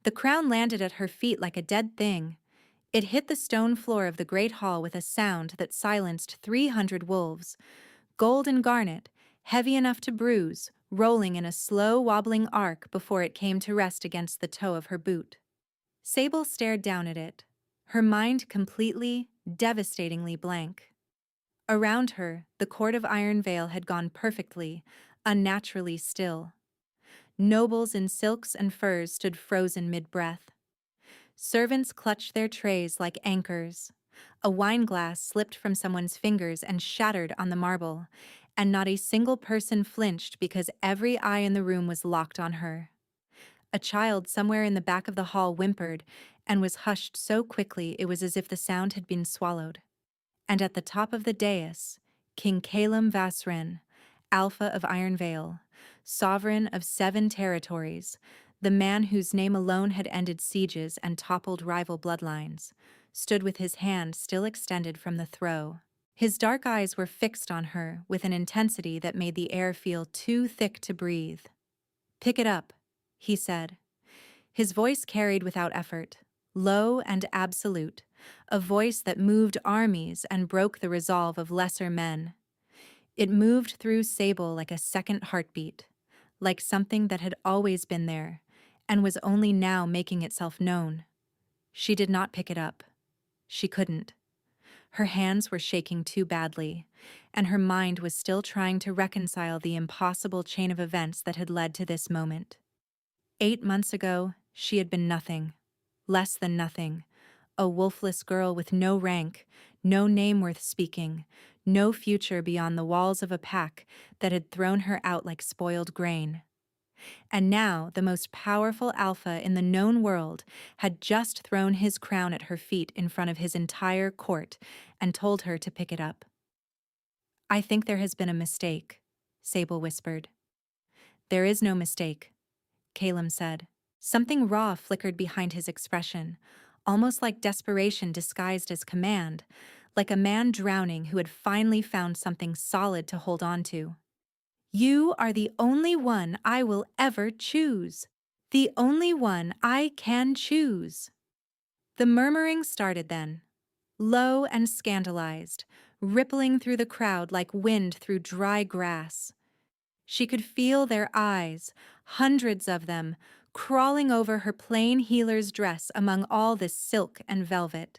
The crown landed at her feet like a dead thing. It hit the stone floor of the great hall with a sound that silenced 300 wolves, gold and garnet, heavy enough to bruise, rolling in a slow, wobbling arc before it came to rest against the toe of her boot. Sable stared down at it, her mind completely, devastatingly blank. Around her, the court of Iron Veil had gone perfectly, unnaturally still. Nobles in silks and furs stood frozen mid-breath. Servants clutched their trays like anchors. A wineglass slipped from someone's fingers and shattered on the marble, and not a single person flinched because every eye in the room was locked on her. A child somewhere in the back of the hall whimpered and was hushed so quickly it was as if the sound had been swallowed. And at the top of the dais, King Calum Vasren, Alpha of Iron Veil, sovereign of 7 territories, the man whose name alone had ended sieges and toppled rival bloodlines, stood with his hand still extended from the throw. His dark eyes were fixed on her with an intensity that made the air feel too thick to breathe. "Pick it up," he said. His voice carried without effort, low and absolute, a voice that moved armies and broke the resolve of lesser men. It moved through Sable like a second heartbeat, like something that had always been there, and was only now making itself known. She did not pick it up. She couldn't. Her hands were shaking too badly, and her mind was still trying to reconcile the impossible chain of events that had led to this moment. 8 months ago, she had been nothing, less than nothing, a wolfless girl with no rank, no name worth speaking, no future beyond the walls of a pack that had thrown her out like spoiled grain. And now the most powerful alpha in the known world had just thrown his crown at her feet in front of his entire court and told her to pick it up. "I think there has been a mistake," Sable whispered. "There is no mistake," Calum said. Something raw flickered behind his expression, almost like desperation disguised as command, like a man drowning who had finally found something solid to hold on to. "You are the only one I will ever choose. The only one I can choose." The murmuring started then, low and scandalized, rippling through the crowd like wind through dry grass. She could feel their eyes, hundreds of them, crawling over her plain healer's dress among all this silk and velvet,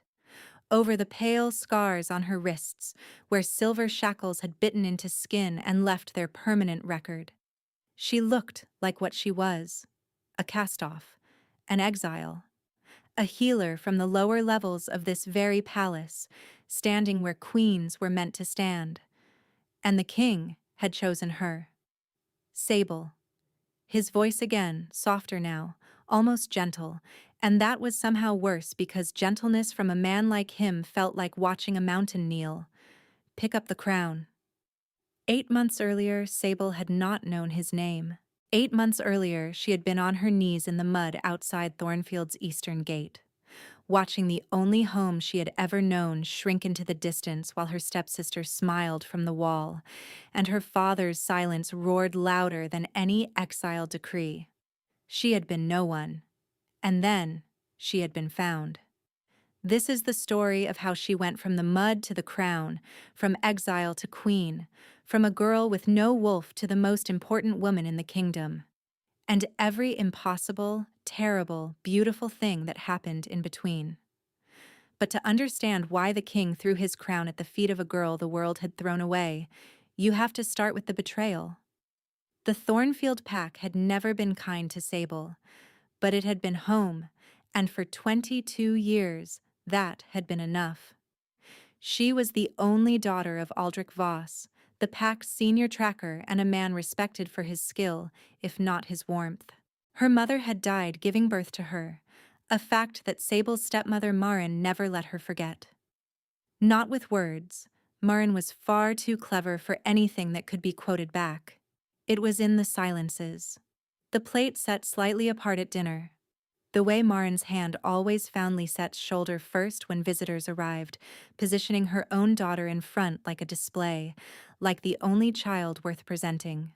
over the pale scars on her wrists, where silver shackles had bitten into skin and left their permanent record. She looked like what she was, a cast-off, an exile, a healer from the lower levels of this very palace, standing where queens were meant to stand. And the king had chosen her. Sable. His voice again, softer now, almost gentle, and that was somehow worse because gentleness from a man like him felt like watching a mountain kneel. "Pick up the crown." 8 months earlier, Sable had not known his name. 8 months earlier, she had been on her knees in the mud outside Thornfield's eastern gate, watching the only home she had ever known shrink into the distance while her stepsister smiled from the wall, and her father's silence roared louder than any exile decree. She had been no one, and then she had been found. This is the story of how she went from the mud to the crown, from exile to queen, from a girl with no wolf to the most important woman in the kingdom. And every impossible, terrible, beautiful thing that happened in between. But to understand why the king threw his crown at the feet of a girl the world had thrown away, you have to start with the betrayal. The Thornfield pack had never been kind to Sable, but it had been home, and for 22 years, that had been enough. She was the only daughter of Aldrich Voss, the pack's senior tracker and a man respected for his skill, if not his warmth. Her mother had died giving birth to her, a fact that Sable's stepmother Marin never let her forget. Not with words, Marin was far too clever for anything that could be quoted back. It was in the silences. The plate set slightly apart at dinner. The way Marin's hand always found Lisette's shoulder first when visitors arrived, positioning her own daughter in front like a display, like the only child worth presenting.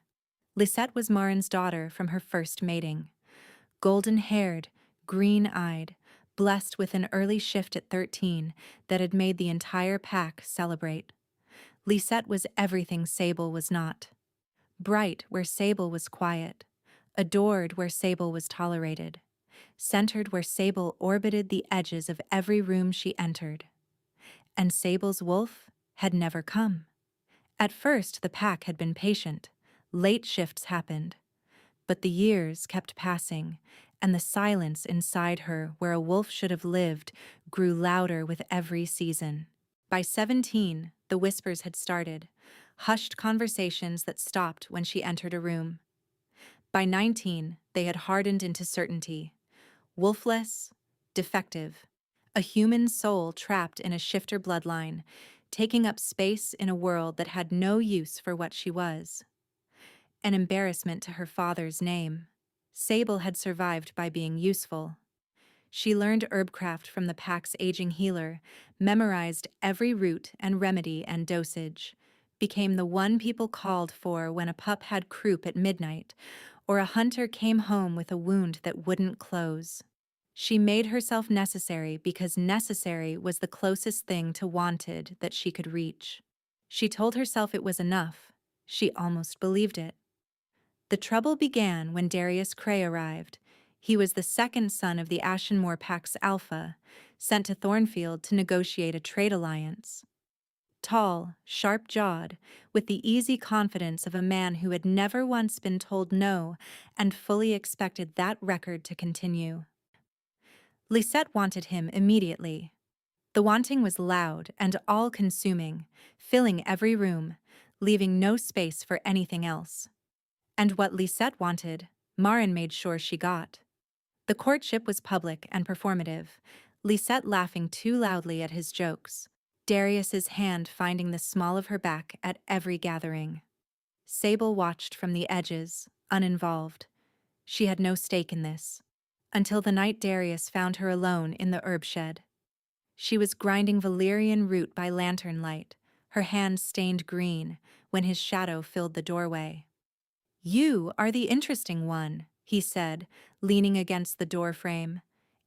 Lisette was Marin's daughter from her first mating. Golden-haired, green-eyed, blessed with an early shift at 13 that had made the entire pack celebrate. Lisette was everything Sable was not. Bright where Sable was quiet. Adored where Sable was tolerated. Centered where Sable orbited the edges of every room she entered. And Sable's wolf had never come. At first, the pack had been patient. Late shifts happened. But the years kept passing, and the silence inside her where a wolf should have lived grew louder with every season. By 17, the whispers had started, hushed conversations that stopped when she entered a room. By 19, they had hardened into certainty. Wolfless, defective, a human soul trapped in a shifter bloodline, taking up space in a world that had no use for what she was. An embarrassment to her father's name. Sable had survived by being useful. She learned herbcraft from the pack's aging healer, memorized every root and remedy and dosage, became the one people called for when a pup had croup at midnight, or a hunter came home with a wound that wouldn't close. She made herself necessary because necessary was the closest thing to wanted that she could reach. She told herself it was enough. She almost believed it. The trouble began when Darius Cray arrived. He was the second son of the Ashenmore Pack's Alpha, sent to Thornfield to negotiate a trade alliance. Tall, sharp-jawed, with the easy confidence of a man who had never once been told no and fully expected that record to continue. Lisette wanted him immediately. The wanting was loud and all-consuming, filling every room, leaving no space for anything else. And what Lisette wanted, Marin made sure she got. The courtship was public and performative, Lisette laughing too loudly at his jokes, Darius's hand finding the small of her back at every gathering. Sable watched from the edges, uninvolved. She had no stake in this. Until the night Darius found her alone in the herb shed. She was grinding valerian root by lantern light, her hands stained green, when his shadow filled the doorway. "You are the interesting one," he said, leaning against the doorframe.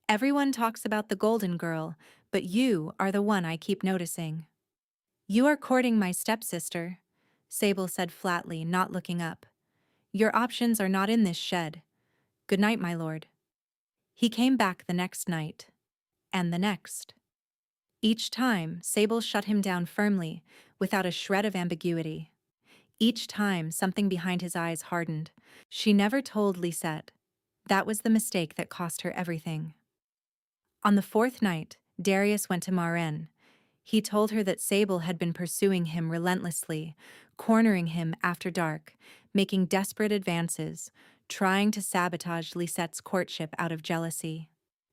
"Everyone talks about the golden girl, but you are the one I keep noticing." "You are courting my stepsister," Sable said flatly, not looking up. "Your options are not in this shed. Good night, my lord." He came back the next night. And the next. Each time, Sable shut him down firmly, without a shred of ambiguity. Each time, something behind his eyes hardened. She never told Lisette. That was the mistake that cost her everything. On the fourth night, Darius went to Marin. He told her that Sable had been pursuing him relentlessly, cornering him after dark, making desperate advances, trying to sabotage Lisette's courtship out of jealousy.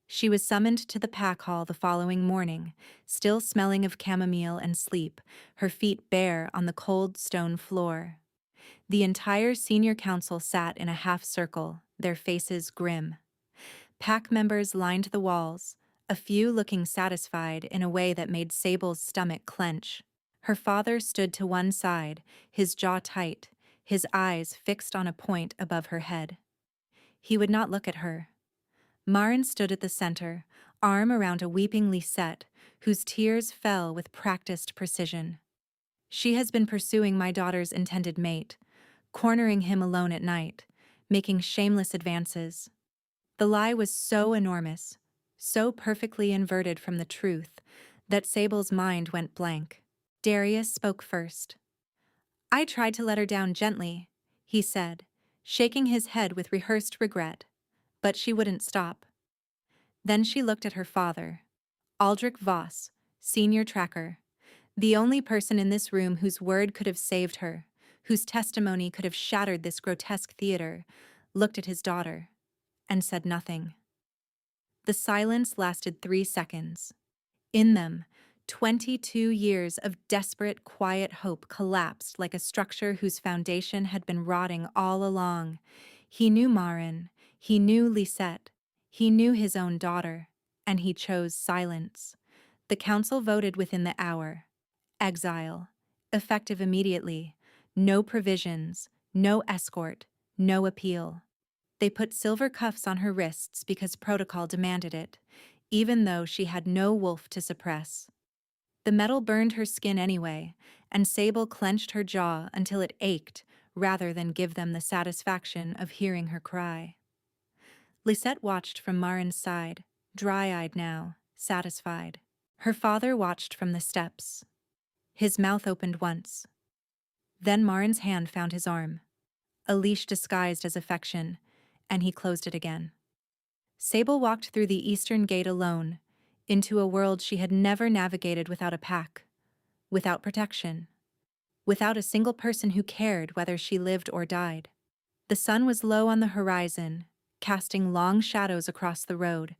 She was summoned to the pack hall the following morning, still smelling of chamomile and sleep, her feet bare on the cold stone floor. The entire senior council sat in a half circle, their faces grim. Pack members lined the walls, a few looking satisfied in a way that made Sable's stomach clench. Her father stood to one side, his jaw tight, his eyes fixed on a point above her head. He would not look at her. Marin stood at the center, arm around a weeping Lisette, whose tears fell with practiced precision. "She has been pursuing my daughter's intended mate, cornering him alone at night, making shameless advances." The lie was so enormous, so perfectly inverted from the truth, that Sable's mind went blank. Darius spoke first. "I tried to let her down gently," he said, shaking his head with rehearsed regret, but she wouldn't stop. Then she looked at her father, Aldrich Voss, senior tracker, the only person in this room whose word could have saved her, whose testimony could have shattered this grotesque theater, looked at his daughter, and said nothing. The silence lasted 3 seconds. In them, 22 years of desperate, quiet hope collapsed like a structure whose foundation had been rotting all along. He knew Marin, he knew Lisette, he knew his own daughter, and he chose silence. The council voted within the hour. Exile. Effective immediately. No provisions, no escort, no appeal. They put silver cuffs on her wrists because protocol demanded it, even though she had no wolf to suppress. The metal burned her skin anyway, and Sable clenched her jaw until it ached rather than give them the satisfaction of hearing her cry. Lisette watched from Marin's side, dry-eyed now, satisfied. Her father watched from the steps. His mouth opened once. Then Marin's hand found his arm, a leash disguised as affection, and he closed it again. Sable walked through the eastern gate alone, into a world she had never navigated without a pack, without protection, without a single person who cared whether she lived or died. The sun was low on the horizon, casting long shadows across the road,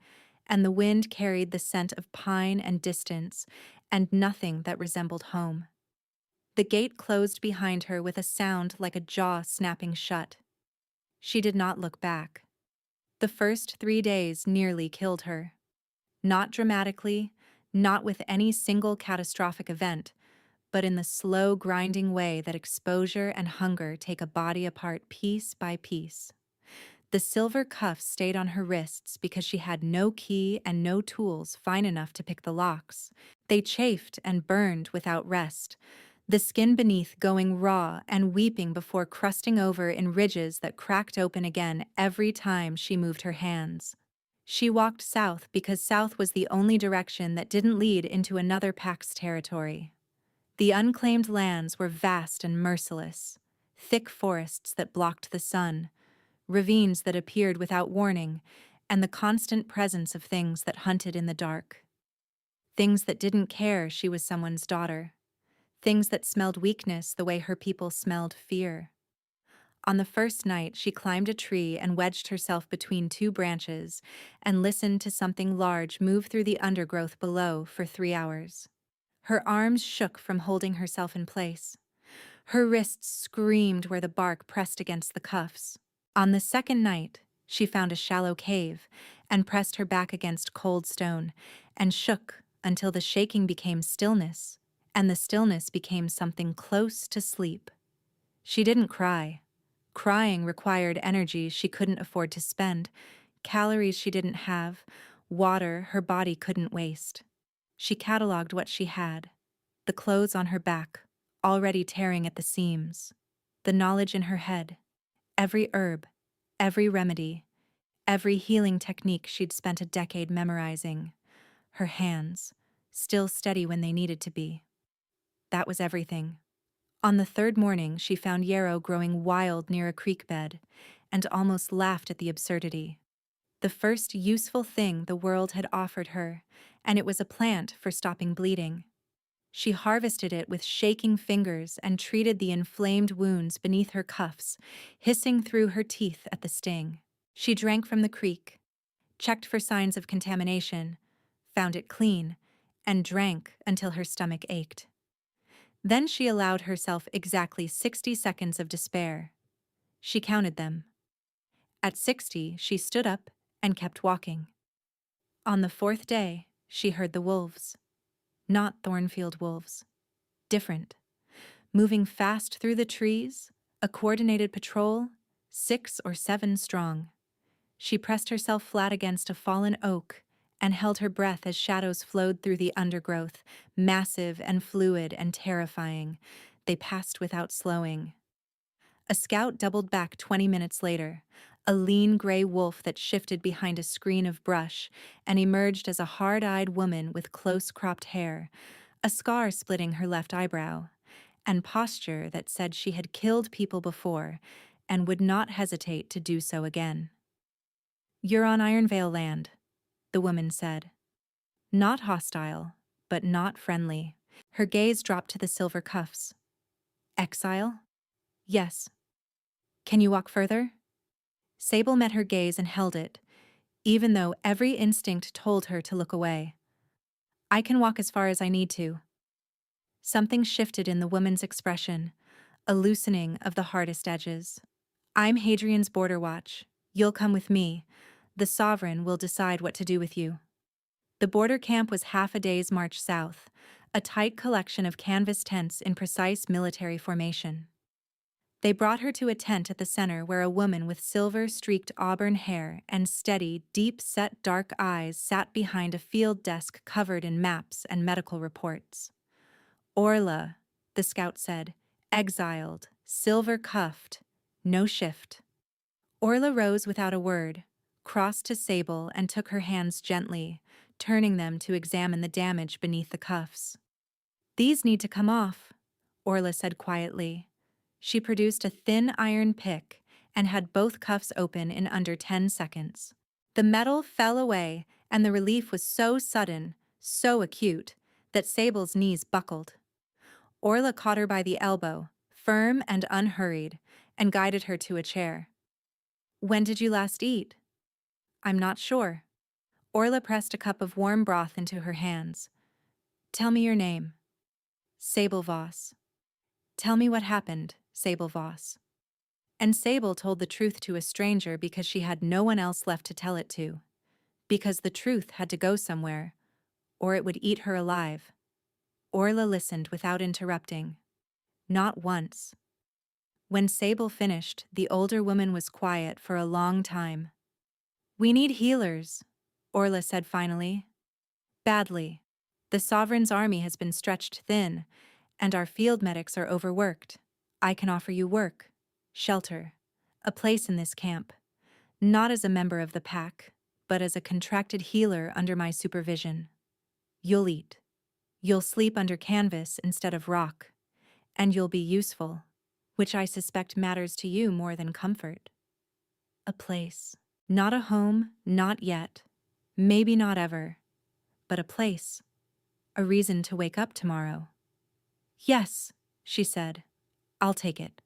and the wind carried the scent of pine and distance, and nothing that resembled home. The gate closed behind her with a sound like a jaw snapping shut. She did not look back. The first 3 days nearly killed her. Not dramatically, not with any single catastrophic event, but in the slow, grinding way that exposure and hunger take a body apart piece by piece. The silver cuffs stayed on her wrists because she had no key and no tools fine enough to pick the locks. They chafed and burned without rest, the skin beneath going raw and weeping before crusting over in ridges that cracked open again every time she moved her hands. She walked south because south was the only direction that didn't lead into another pack's territory. The unclaimed lands were vast and merciless, thick forests that blocked the sun, ravines that appeared without warning, and the constant presence of things that hunted in the dark. Things that didn't care she was someone's daughter. Things that smelled weakness the way her people smelled fear. On the first night, she climbed a tree and wedged herself between 2 branches and listened to something large move through the undergrowth below for 3 hours. Her arms shook from holding herself in place. Her wrists screamed where the bark pressed against the cuffs. On the second night, she found a shallow cave and pressed her back against cold stone and shook until the shaking became stillness, and the stillness became something close to sleep. She didn't cry. Crying required energy she couldn't afford to spend, calories she didn't have, water her body couldn't waste. She cataloged what she had: the clothes on her back, already tearing at the seams, the knowledge in her head, every herb, every remedy, every healing technique she'd spent a decade memorizing, her hands, still steady when they needed to be. That was everything. On the 3rd morning, she found yarrow growing wild near a creek bed, and almost laughed at the absurdity. The first useful thing the world had offered her, and it was a plant for stopping bleeding. She harvested it with shaking fingers and treated the inflamed wounds beneath her cuffs, hissing through her teeth at the sting. She drank from the creek, checked for signs of contamination, found it clean, and drank until her stomach ached. Then she allowed herself exactly 60 seconds of despair. She counted them. At 60, she stood up and kept walking. On the 4th day, she heard the wolves. Not Thornfield wolves. Different. Moving fast through the trees, a coordinated patrol, 6 or 7 strong. She pressed herself flat against a fallen oak and held her breath as shadows flowed through the undergrowth, massive and fluid and terrifying. They passed without slowing. A scout doubled back 20 minutes later, a lean gray wolf that shifted behind a screen of brush and emerged as a hard-eyed woman with close-cropped hair, a scar splitting her left eyebrow, and posture that said she had killed people before and would not hesitate to do so again. "You're on Ironvale land," the woman said. Not hostile, but not friendly. Her gaze dropped to the silver cuffs. "Exile?" "Yes." "Can you walk further?" Sable met her gaze and held it, even though every instinct told her to look away. "I can walk as far as I need to." Something shifted in the woman's expression, a loosening of the hardest edges. "I'm Hadrian's border watch. You'll come with me. The sovereign will decide what to do with you." The border camp was half a day's march south, a tight collection of canvas tents in precise military formation. They brought her to a tent at the center where a woman with silver-streaked auburn hair and steady, deep-set dark eyes sat behind a field desk covered in maps and medical reports. Orla, the scout said, exiled, silver-cuffed, no shift. Orla rose without a word, crossed to Sable and took her hands gently, turning them to examine the damage beneath the cuffs. These need to come off, Orla said quietly. She produced a thin iron pick and had both cuffs open in under 10 seconds. The metal fell away, and the relief was so sudden, so acute, that Sable's knees buckled. Orla caught her by the elbow, firm and unhurried, and guided her to a chair. When did you last eat? I'm not sure. Orla pressed a cup of warm broth into her hands. Tell me your name. Sable Voss. Tell me what happened, Sable Voss. And Sable told the truth to a stranger because she had no one else left to tell it to. Because the truth had to go somewhere, or it would eat her alive. Orla listened without interrupting. Not once. When Sable finished, the older woman was quiet for a long time. We need healers, Orla said finally. Badly. The Sovereign's army has been stretched thin, and our field medics are overworked. I can offer you work, shelter, a place in this camp, not as a member of the pack, but as a contracted healer under my supervision. You'll eat. You'll sleep under canvas instead of rock, and you'll be useful, which I suspect matters to you more than comfort. A place. Not a home, not yet, maybe not ever, but a place. A reason to wake up tomorrow. Yes, she said. I'll take it.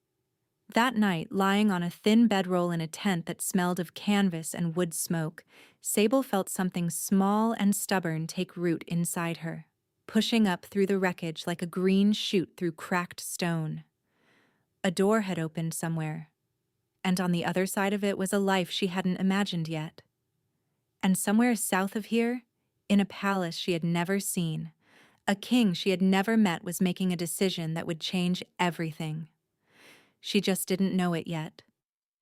That night, lying on a thin bedroll in a tent that smelled of canvas and wood smoke, Sable felt something small and stubborn take root inside her, pushing up through the wreckage like a green shoot through cracked stone. A door had opened somewhere, and on the other side of it was a life she hadn't imagined yet. And somewhere south of here, in a palace she had never seen, a king she had never met was making a decision that would change everything. She just didn't know it yet.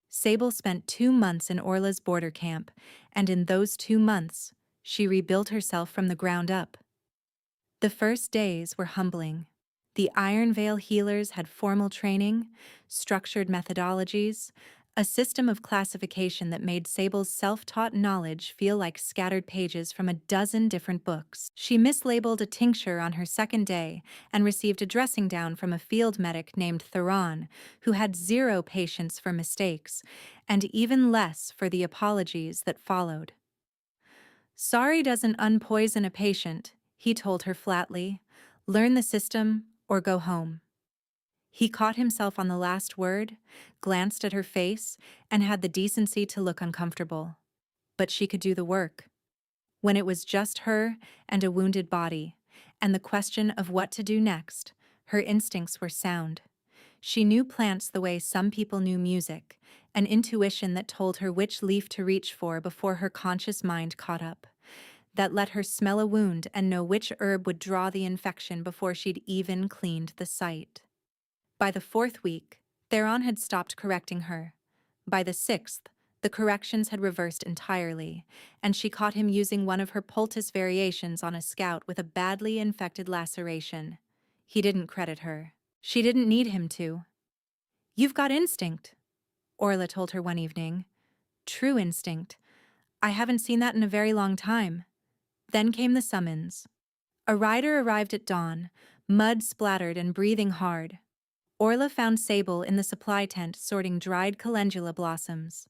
Sable spent 2 months in Orla's border camp, and in those 2 months, she rebuilt herself from the ground up. The first days were humbling. The Iron Veil healers had formal training, structured methodologies, a system of classification that made Sable's self-taught knowledge feel like scattered pages from a dozen different books. She mislabeled a tincture on her second day and received a dressing down from a field medic named Theron, who had 0 patience for mistakes, and even less for the apologies that followed. Sorry doesn't unpoison a patient, he told her flatly. Learn the system or go home. He caught himself on the last word, glanced at her face, and had the decency to look uncomfortable. But she could do the work. When it was just her and a wounded body, and the question of what to do next, her instincts were sound. She knew plants the way some people knew music, an intuition that told her which leaf to reach for before her conscious mind caught up, that let her smell a wound and know which herb would draw the infection before she'd even cleaned the site. By the 4th week, Theron had stopped correcting her. By the 6th, the corrections had reversed entirely, and she caught him using one of her poultice variations on a scout with a badly infected laceration. He didn't credit her. She didn't need him to. You've got instinct, Orla told her one evening. True instinct. I haven't seen that in a very long time. Then came the summons. A rider arrived at dawn, mud splattered and breathing hard. Orla found Sable in the supply tent sorting dried calendula blossoms.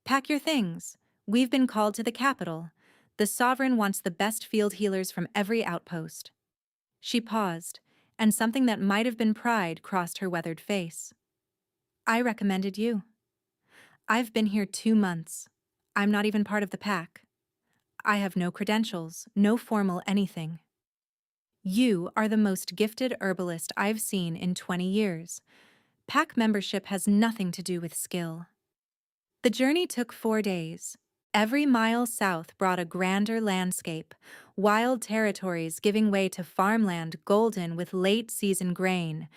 Pack your things. We've been called to the capital. The Sovereign wants the best field healers from every outpost. She paused, and something that might have been pride crossed her weathered face. I recommended you. I've been here 2 months. I'm not even part of the pack. I have no credentials, no formal anything. You are the most gifted herbalist I've seen in 20 years. Pack membership has nothing to do with skill. The journey took 4 days. Every mile south brought a grander landscape, wild territories giving way to farmland golden with late-season grain,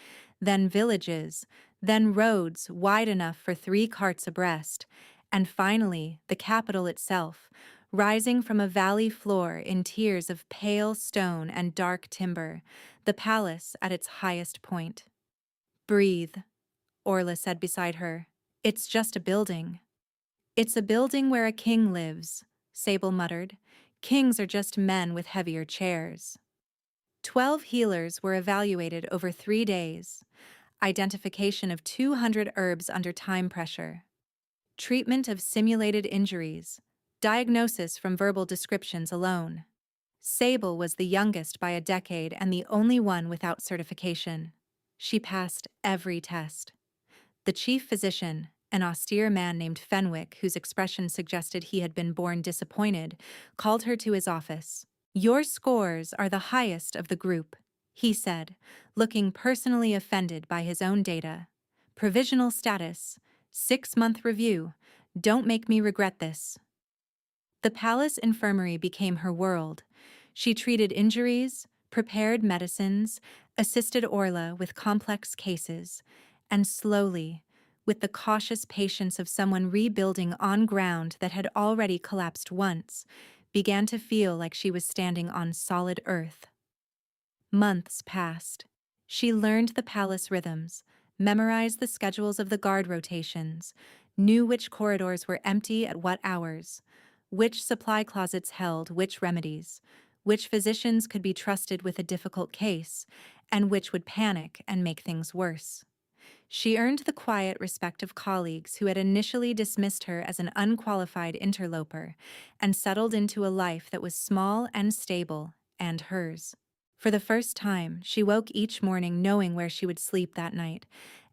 then villages, then roads wide enough for 3 carts abreast, and finally the capital itself, rising from a valley floor in tiers of pale stone and dark timber, the palace at its highest point. "Breathe," Orla said beside her. "It's just a building." "It's a building where a king lives," Sable muttered. "Kings are just men with heavier chairs." 12 healers were evaluated over 3 days. Identification of 200 herbs under time pressure. Treatment of simulated injuries. Diagnosis from verbal descriptions alone. Sable was the youngest by a decade and the only one without certification. She passed every test. The chief physician, an austere man named Fenwick, whose expression suggested he had been born disappointed, called her to his office. "Your scores are the highest of the group," he said, looking personally offended by his own data. "Provisional status, 6-month review. Don't make me regret this." The palace infirmary became her world. She treated injuries, prepared medicines, assisted Orla with complex cases, and slowly, with the cautious patience of someone rebuilding on ground that had already collapsed once, began to feel like she was standing on solid earth. Months passed. She learned the palace rhythms, memorized the schedules of the guard rotations, knew which corridors were empty at what hours, which supply closets held which remedies, which physicians could be trusted with a difficult case, and which would panic and make things worse. She earned the quiet respect of colleagues who had initially dismissed her as an unqualified interloper, and settled into a life that was small and stable, and hers. For the first time, she woke each morning knowing where she would sleep that night,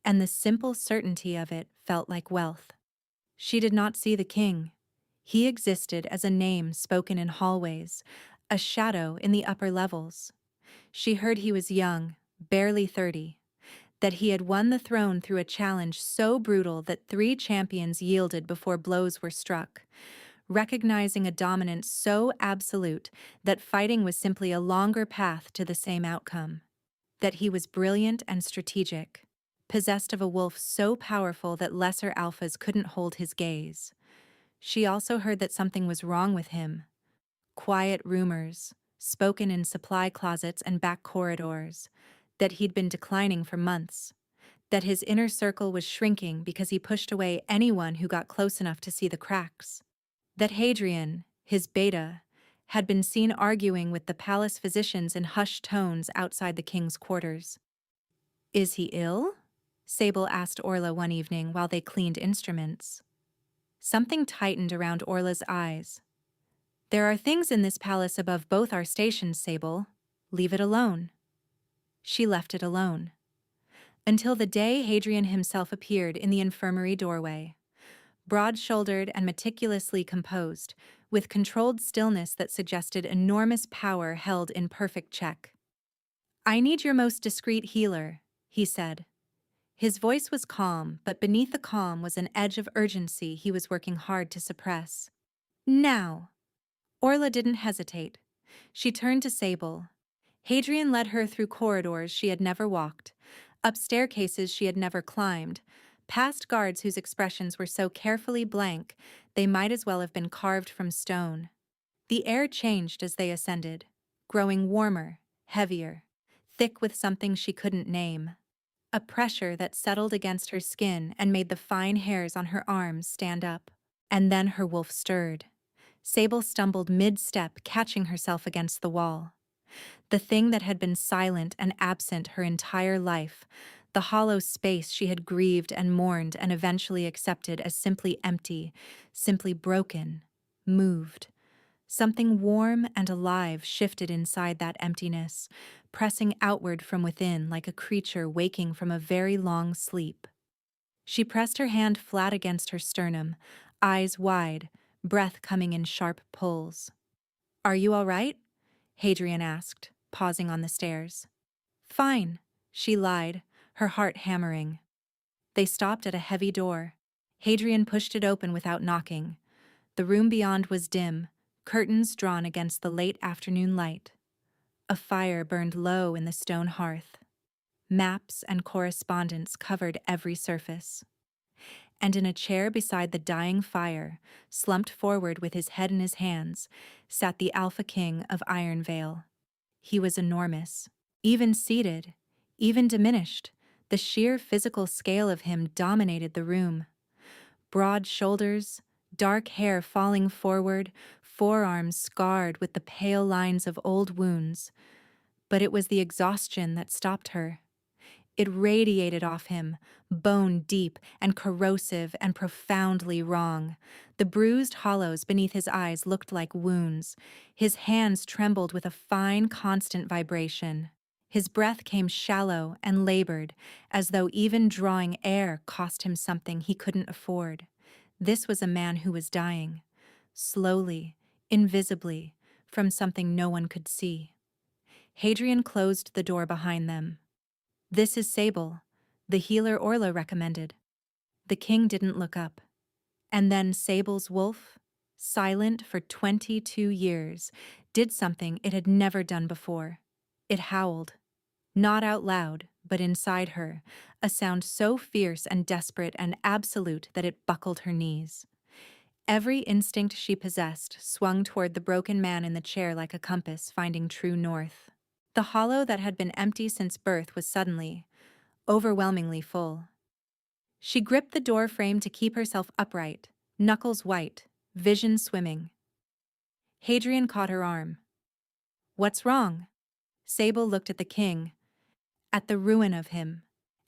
and the simple certainty of it felt like wealth. She did not see the king. He existed as a name spoken in hallways, a shadow in the upper levels. She heard he was young, barely 30, that he had won the throne through a challenge so brutal that 3 champions yielded before blows were struck, recognizing a dominance so absolute that fighting was simply a longer path to the same outcome. That he was brilliant and strategic, possessed of a wolf so powerful that lesser alphas couldn't hold his gaze. She also heard that something was wrong with him. Quiet rumors, spoken in supply closets and back corridors, that he'd been declining for months, that his inner circle was shrinking because he pushed away anyone who got close enough to see the cracks, that Hadrian, his beta, had been seen arguing with the palace physicians in hushed tones outside the king's quarters. "Is he ill?" Sable asked Orla one evening while they cleaned instruments. Something tightened around Orla's eyes. "There are things in this palace above both our stations, Sable. Leave it alone." She left it alone. Until the day Hadrian himself appeared in the infirmary doorway. Broad-shouldered and meticulously composed, with controlled stillness that suggested enormous power held in perfect check. "I need your most discreet healer," he said. His voice was calm, but beneath the calm was an edge of urgency he was working hard to suppress. "Now." Orla didn't hesitate. She turned to Sable. Hadrian led her through corridors she had never walked, up staircases she had never climbed, past guards whose expressions were so carefully blank they might as well have been carved from stone. The air changed as they ascended, growing warmer, heavier, thick with something she couldn't name. A pressure that settled against her skin and made the fine hairs on her arms stand up. And then her wolf stirred. Sable stumbled mid-step, catching herself against the wall. The thing that had been silent and absent her entire life, the hollow space she had grieved and mourned and eventually accepted as simply empty, simply broken, moved. Something warm and alive shifted inside that emptiness, pressing outward from within like a creature waking from a very long sleep. She pressed her hand flat against her sternum, eyes wide, breath coming in sharp pulls. "Are you all right?" Hadrian asked, pausing on the stairs. "Fine," she lied, her heart hammering. They stopped at a heavy door. Hadrian pushed it open without knocking. The room beyond was dim, curtains drawn against the late afternoon light. A fire burned low in the stone hearth. Maps and correspondence covered every surface. And in a chair beside the dying fire, slumped forward with his head in his hands, sat the Alpha King of Iron Vale. He was enormous. Even seated, even diminished, the sheer physical scale of him dominated the room. Broad shoulders, dark hair falling forward, forearms scarred with the pale lines of old wounds. But it was the exhaustion that stopped her. It radiated off him, bone deep and corrosive and profoundly wrong. The bruised hollows beneath his eyes looked like wounds. His hands trembled with a fine, constant vibration. His breath came shallow and labored, as though even drawing air cost him something he couldn't afford. This was a man who was dying, slowly, invisibly, from something no one could see. Hadrian closed the door behind them. "This is Sable," the healer Orla recommended. The king didn't look up. And then Sable's wolf, silent for 22 years, did something it had never done before. It howled. Not out loud, but inside her, a sound so fierce and desperate and absolute that it buckled her knees. Every instinct she possessed swung toward the broken man in the chair like a compass finding true north. The hollow that had been empty since birth was suddenly, overwhelmingly full. She gripped the door frame to keep herself upright, knuckles white, vision swimming. Hadrian caught her arm. "What's wrong?" Sable looked at the king, at the ruin of him,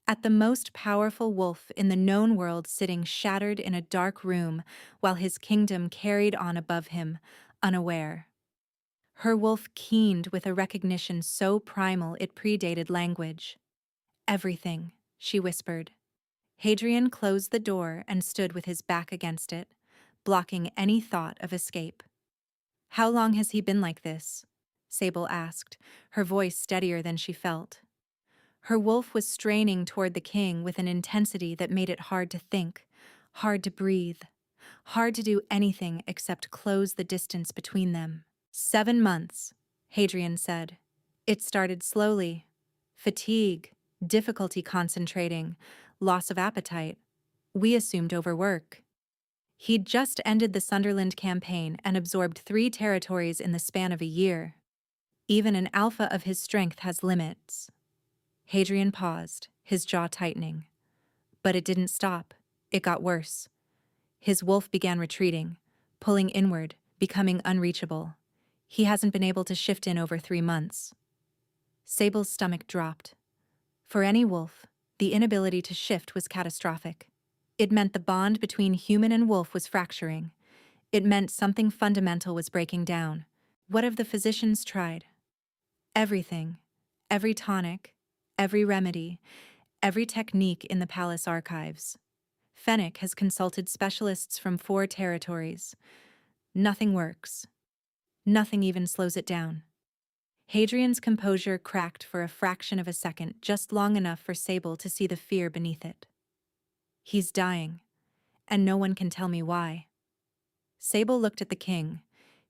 at the most powerful wolf in the known world sitting shattered in a dark room while his kingdom carried on above him, unaware. Her wolf keened with a recognition so primal it predated language. "Everything," she whispered. Hadrian closed the door and stood with his back against it, blocking any thought of escape. "How long has he been like this?" Sable asked, her voice steadier than she felt. Her wolf was straining toward the king with an intensity that made it hard to think, hard to breathe, hard to do anything except close the distance between them. 7 months, Hadrian said. It started slowly. Fatigue, difficulty concentrating, loss of appetite. We assumed overwork. He'd just ended the Sunderland campaign and absorbed 3 territories in the span of a year. Even an alpha of his strength has limits. Hadrian paused, his jaw tightening. But it didn't stop. It got worse. His wolf began retreating, pulling inward, becoming unreachable. He hasn't been able to shift in over 3 months. Sable's stomach dropped. For any wolf, the inability to shift was catastrophic. It meant the bond between human and wolf was fracturing. It meant something fundamental was breaking down. What have the physicians tried? Everything. Every tonic, every remedy, every technique in the palace archives. Fennec has consulted specialists from 4 territories. Nothing works. Nothing even slows it down. Hadrian's composure cracked for a fraction of a second, just long enough for Sable to see the fear beneath it. He's dying, and no one can tell me why. Sable looked at the king.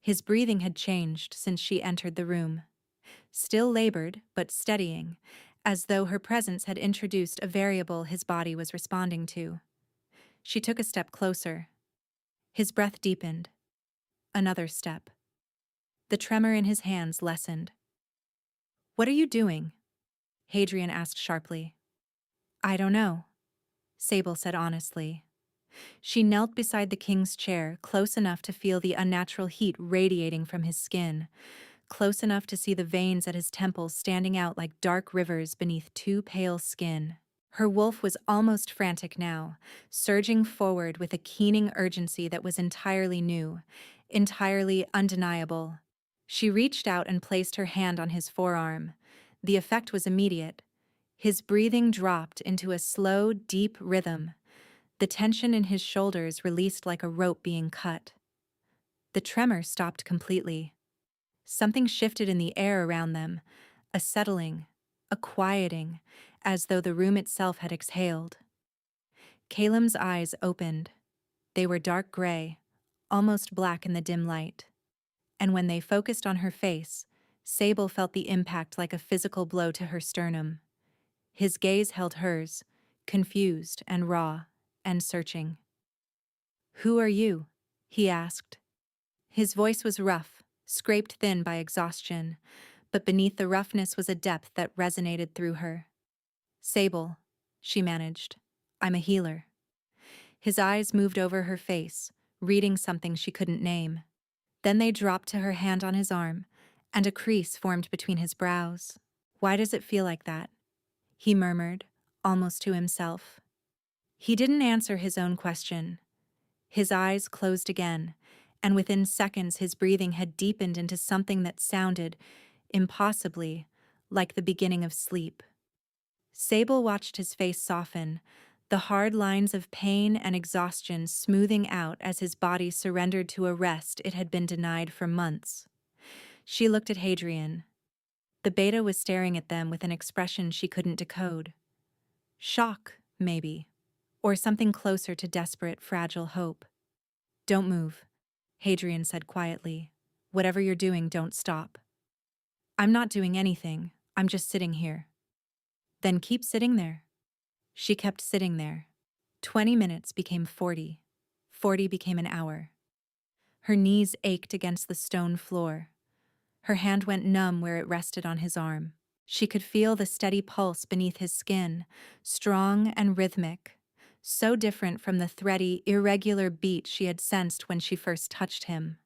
His breathing had changed since she entered the room. Still labored, but steadying, as though her presence had introduced a variable his body was responding to. She took a step closer. His breath deepened. Another step. The tremor in his hands lessened. "What are you doing?" Hadrian asked sharply. "I don't know," Sable said honestly. She knelt beside the king's chair, close enough to feel the unnatural heat radiating from his skin, close enough to see the veins at his temples standing out like dark rivers beneath 2 pale skin. Her wolf was almost frantic now, surging forward with a keening urgency that was entirely new, entirely undeniable. She reached out and placed her hand on his forearm. The effect was immediate. His breathing dropped into a slow, deep rhythm. The tension in his shoulders released like a rope being cut. The tremor stopped completely. Something shifted in the air around them, a settling, a quieting, as though the room itself had exhaled. Calem's eyes opened. They were dark gray, almost black in the dim light. And when they focused on her face, Sable felt the impact like a physical blow to her sternum. His gaze held hers, confused and raw and searching. "Who are you?" he asked. His voice was rough, scraped thin by exhaustion, but beneath the roughness was a depth that resonated through her. "Sable," she managed. "I'm a healer." His eyes moved over her face, reading something she couldn't name. Then they dropped to her hand on his arm, and a crease formed between his brows. "Why does it feel like that?" he murmured, almost to himself. He didn't answer his own question. His eyes closed again, and within seconds his breathing had deepened into something that sounded, impossibly, like the beginning of sleep. Sable watched his face soften, the hard lines of pain and exhaustion smoothing out as his body surrendered to a rest it had been denied for months. She looked at Hadrian. The beta was staring at them with an expression she couldn't decode. Shock, maybe, or something closer to desperate, fragile hope. "Don't move," Hadrian said quietly. "Whatever you're doing, don't stop." "I'm not doing anything, I'm just sitting here." "Then keep sitting there." She kept sitting there. 20 minutes became 40. 40 became an hour. Her knees ached against the stone floor. Her hand went numb where it rested on his arm. She could feel the steady pulse beneath his skin, strong and rhythmic, so different from the thready, irregular beat she had sensed when she first touched him.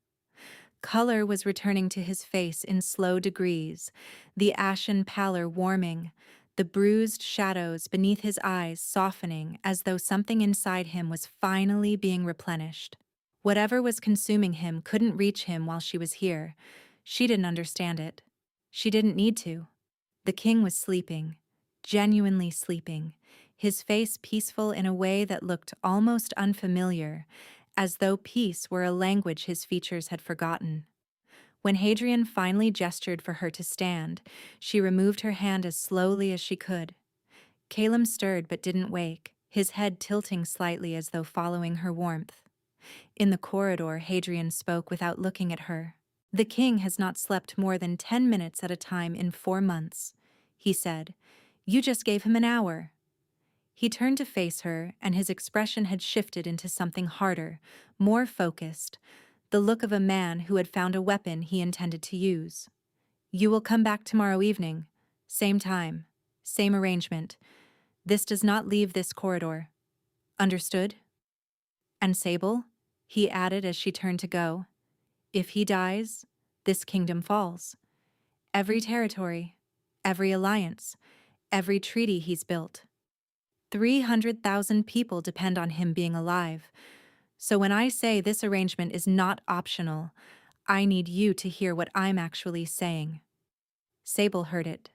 Color was returning to his face in slow degrees, the ashen pallor warming, the bruised shadows beneath his eyes softening as though something inside him was finally being replenished. Whatever was consuming him couldn't reach him while she was here. She didn't understand it. She didn't need to. The king was sleeping, genuinely sleeping, his face peaceful in a way that looked almost unfamiliar, as though peace were a language his features had forgotten. When Hadrian finally gestured for her to stand, she removed her hand as slowly as she could. Caleb stirred but didn't wake, his head tilting slightly as though following her warmth. In the corridor, Hadrian spoke without looking at her. "The king has not slept more than 10 minutes at a time in 4 months," he said. "You just gave him an hour." He turned to face her, and his expression had shifted into something harder, more focused, the look of a man who had found a weapon he intended to use. "You will come back tomorrow evening. Same time. Same arrangement. This does not leave this corridor. Understood?" "And Sable?" he added as she turned to go. "If he dies, this kingdom falls. Every territory, every alliance, every treaty he's built. 300,000 people depend on him being alive. So when I say this arrangement is not optional, I need you to hear what I'm actually saying." Sable heard it.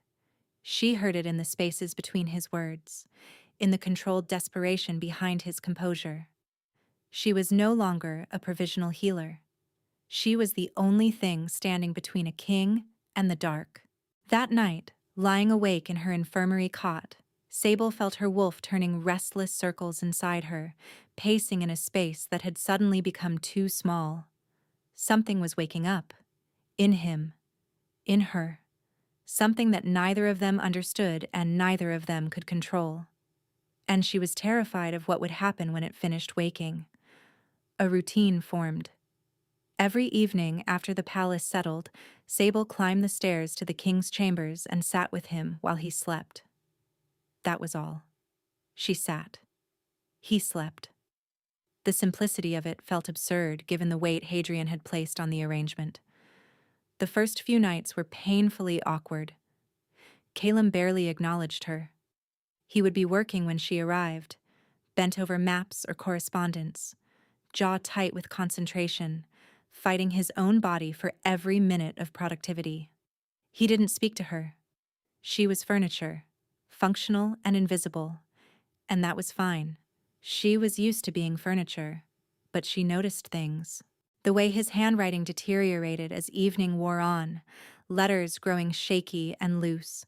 She heard it in the spaces between his words, in the controlled desperation behind his composure. She was no longer a provisional healer. She was the only thing standing between a king and the dark. That night, lying awake in her infirmary cot, Sable felt her wolf turning restless circles inside her, pacing in a space that had suddenly become too small. Something was waking up. In him. In her. Something that neither of them understood and neither of them could control. And she was terrified of what would happen when it finished waking. A routine formed. Every evening after the palace settled, Sable climbed the stairs to the king's chambers and sat with him while he slept. That was all. She sat. He slept. The simplicity of it felt absurd given the weight Hadrian had placed on the arrangement. The first few nights were painfully awkward. Caleb barely acknowledged her. He would be working when she arrived, bent over maps or correspondence, jaw tight with concentration, fighting his own body for every minute of productivity. He didn't speak to her. She was furniture, functional and invisible, and that was fine. She was used to being furniture, but she noticed things. The way his handwriting deteriorated as evening wore on, letters growing shaky and loose.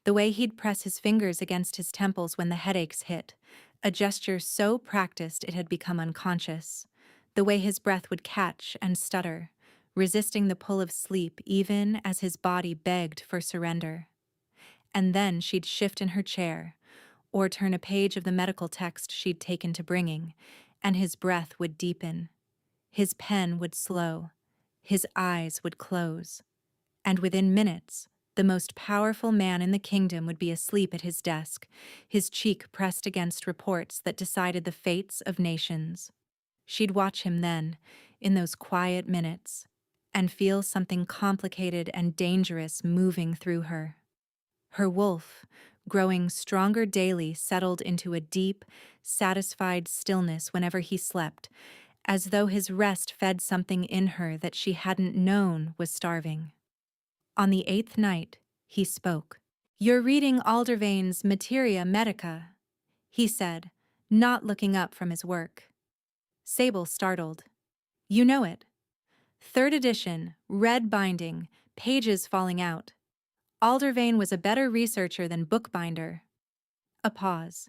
The way he'd press his fingers against his temples when the headaches hit, a gesture so practiced it had become unconscious. The way his breath would catch and stutter, resisting the pull of sleep even as his body begged for surrender. and then she'd shift in her chair, or turn a page of the medical text she'd taken to bringing, and his breath would deepen. His pen would slow. His eyes would close. And within minutes, the most powerful man in the kingdom would be asleep at his desk, his cheek pressed against reports that decided the fates of nations. She'd watch him then, in those quiet minutes, and feel something complicated and dangerous moving through her. Her wolf, growing stronger daily, settled into a deep, satisfied stillness whenever he slept, as though his rest fed something in her that she hadn't known was starving. On the 8th night, he spoke. "You're reading Aldervane's Materia Medica," he said, not looking up from his work. Sable startled. "You know it. 3rd edition, red binding, pages falling out. Aldervane was a better researcher than bookbinder." A pause.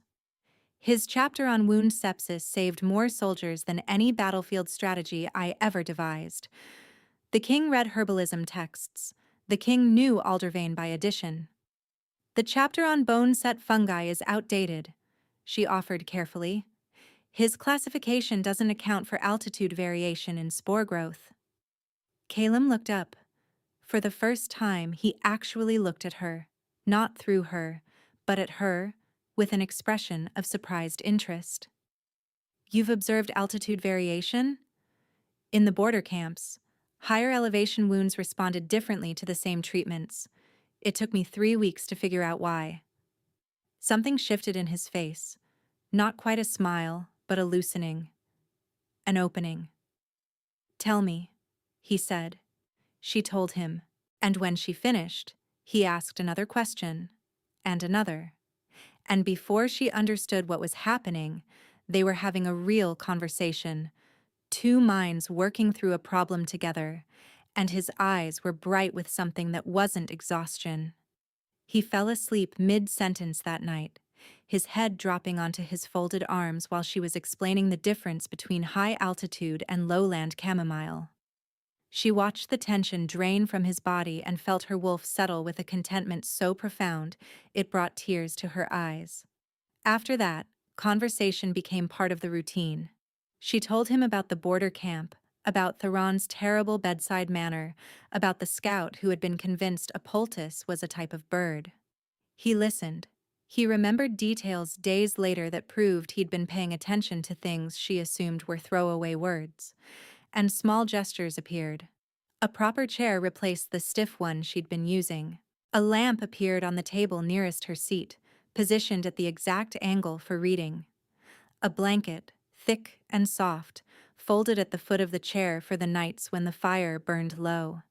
"His chapter on wound sepsis saved more soldiers than any battlefield strategy I ever devised." The king read herbalism texts. The king knew Aldervane by addition. "The chapter on bone-set fungi is outdated," she offered carefully. "His classification doesn't account for altitude variation in spore growth." Caleb looked up. For the first time, he actually looked at her, not through her, but at her, with an expression of surprised interest. "You've observed altitude variation?" "In the border camps, higher elevation wounds responded differently to the same treatments. It took me 3 weeks to figure out why." Something shifted in his face. Not quite a smile, but a loosening. An opening. "Tell me," he said. She told him, and when she finished, he asked another question, and another. And before she understood what was happening, they were having a real conversation, 2 minds working through a problem together, and his eyes were bright with something that wasn't exhaustion. He fell asleep mid-sentence that night, his head dropping onto his folded arms while she was explaining the difference between high altitude and lowland chamomile. She watched the tension drain from his body and felt her wolf settle with a contentment so profound it brought tears to her eyes. After that, conversation became part of the routine. She told him about the border camp, about Theron's terrible bedside manner, about the scout who had been convinced a poultice was a type of bird. He listened. He remembered details days later that proved he'd been paying attention to things she assumed were throwaway words. And small gestures appeared. A proper chair replaced the stiff one she'd been using. A lamp appeared on the table nearest her seat, positioned at the exact angle for reading. A blanket, thick and soft, folded at the foot of the chair for the nights when the fire burned low.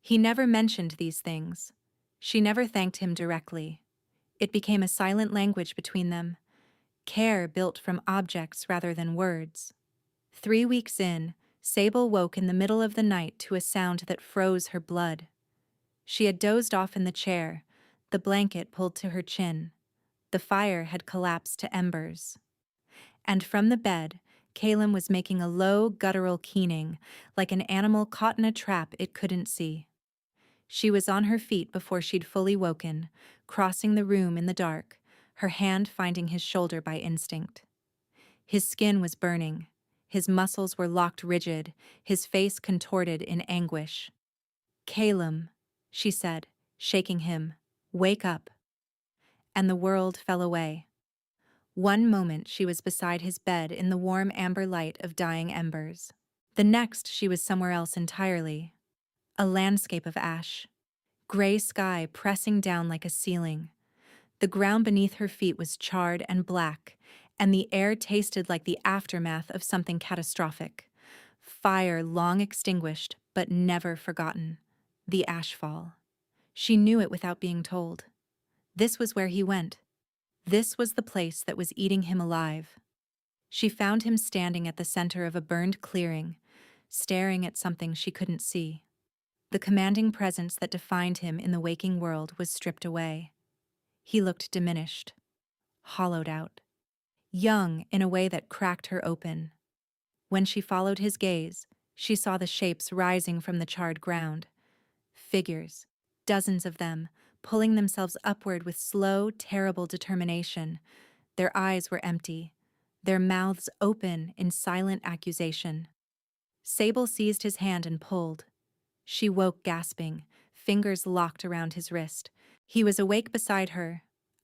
He never mentioned these things. She never thanked him directly. It became a silent language between them, care built from objects rather than words. 3 weeks in, Sable woke in the middle of the night to a sound that froze her blood. She had dozed off in the chair, the blanket pulled to her chin. The fire had collapsed to embers. And from the bed, Caleb was making a low, guttural keening, like an animal caught in a trap it couldn't see. She was on her feet before she'd fully woken, crossing the room in the dark, her hand finding his shoulder by instinct. His skin was burning. His muscles were locked rigid, his face contorted in anguish. "Caleb," she said, shaking him, "wake up." And the world fell away. One moment she was beside his bed in the warm amber light of dying embers. The next she was somewhere else entirely. A landscape of ash. Gray sky pressing down like a ceiling. The ground beneath her feet was charred and black, and the air tasted like the aftermath of something catastrophic. Fire long extinguished, but never forgotten. The ashfall. She knew it without being told. This was where he went. This was the place that was eating him alive. She found him standing at the center of a burned clearing, staring at something she couldn't see. The commanding presence that defined him in the waking world was stripped away. He looked diminished, hollowed out. Young in a way that cracked her open. When she followed his gaze, she saw the shapes rising from the charred ground. Figures, dozens of them, pulling themselves upward with slow, terrible determination. Their eyes were empty, their mouths open in silent accusation. Sable seized his hand and pulled. She woke gasping, fingers locked around his wrist. He was awake beside her,